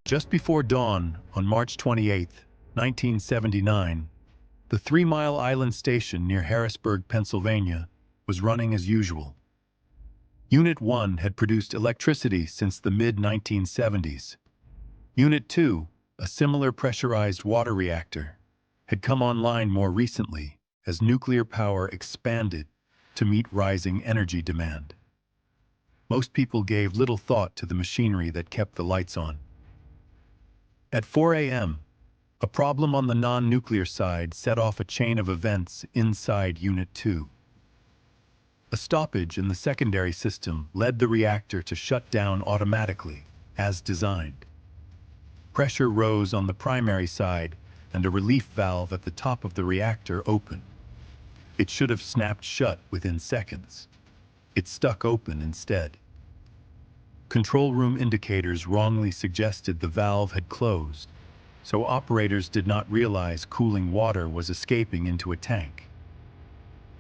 Just before dawn on March 28, 1979, the 3 Mile Island station near Harrisburg, Pennsylvania, was running as usual. Unit 1 had produced electricity since the mid-1970s. Unit 2, a similar pressurized water reactor, had come online more recently as nuclear power expanded to meet rising energy demand. Most people gave little thought to the machinery that kept the lights on. At 4 a.m., a problem on the non-nuclear side set off a chain of events inside Unit 2. A stoppage in the secondary system led the reactor to shut down automatically, as designed. Pressure rose on the primary side, and a relief valve at the top of the reactor opened. It should have snapped shut within seconds. It stuck open instead. Control room indicators wrongly suggested the valve had closed, so operators did not realize cooling water was escaping into a tank.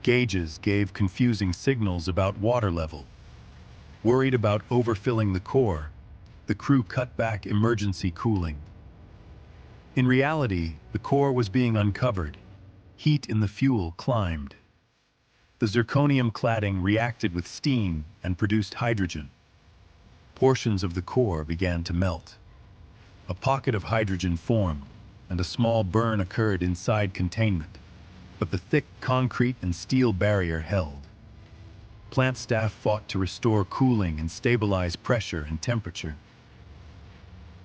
Gauges gave confusing signals about water level. Worried about overfilling the core, the crew cut back emergency cooling. In reality, the core was being uncovered. Heat in the fuel climbed. The zirconium cladding reacted with steam and produced hydrogen. Portions of the core began to melt. A pocket of hydrogen formed, and a small burn occurred inside containment, but the thick concrete and steel barrier held. Plant staff fought to restore cooling and stabilize pressure and temperature.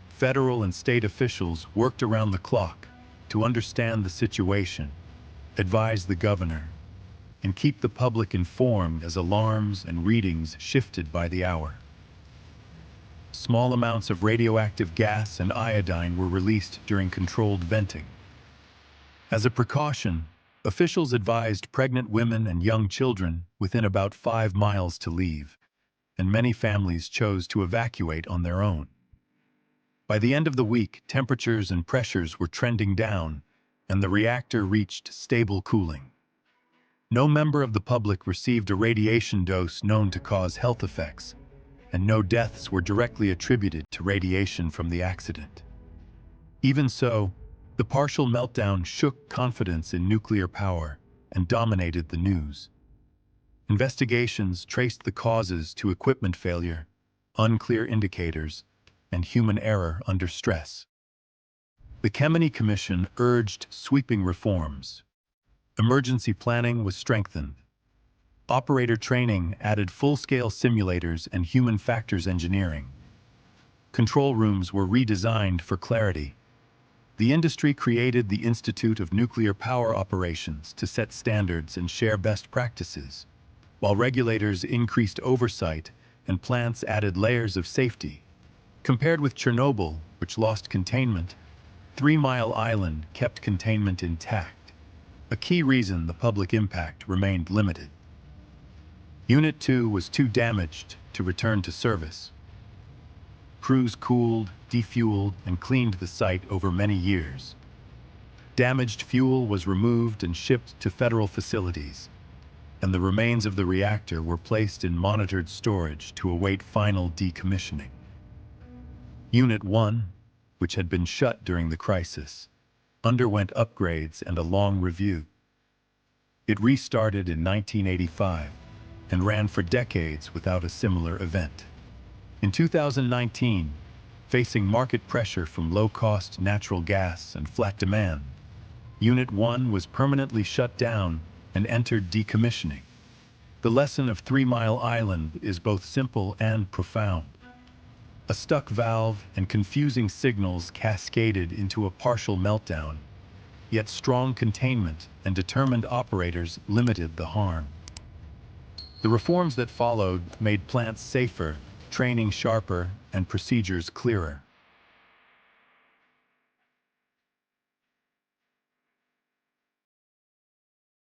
Federal and state officials worked around the clock to understand the situation, advise the governor, and keep the public informed as alarms and readings shifted by the hour. Small amounts of radioactive gas and iodine were released during controlled venting. As a precaution, officials advised pregnant women and young children within about 5 miles to leave, and many families chose to evacuate on their own. By the end of the week, temperatures and pressures were trending down, and the reactor reached stable cooling. No member of the public received a radiation dose known to cause health effects, and no deaths were directly attributed to radiation from the accident. Even so, the partial meltdown shook confidence in nuclear power and dominated the news. Investigations traced the causes to equipment failure, unclear indicators, and human error under stress. The Kemeny Commission urged sweeping reforms. Emergency planning was strengthened. Operator training added full-scale simulators and human factors engineering. Control rooms were redesigned for clarity. The industry created the Institute of Nuclear Power Operations to set standards and share best practices, while regulators increased oversight and plants added layers of safety. Compared with Chernobyl, which lost containment, 3 Mile Island kept containment intact, a key reason the public impact remained limited. Unit 2 was too damaged to return to service. Crews cooled, defueled, and cleaned the site over many years. Damaged fuel was removed and shipped to federal facilities, and the remains of the reactor were placed in monitored storage to await final decommissioning. Unit 1, which had been shut during the crisis, underwent upgrades and a long review. It restarted in 1985 and ran for decades without a similar event. In 2019, facing market pressure from low-cost natural gas and flat demand, Unit 1 was permanently shut down and entered decommissioning. The lesson of 3 Mile Island is both simple and profound. A stuck valve and confusing signals cascaded into a partial meltdown, yet strong containment and determined operators limited the harm. The reforms that followed made plants safer, training sharper, and procedures clearer.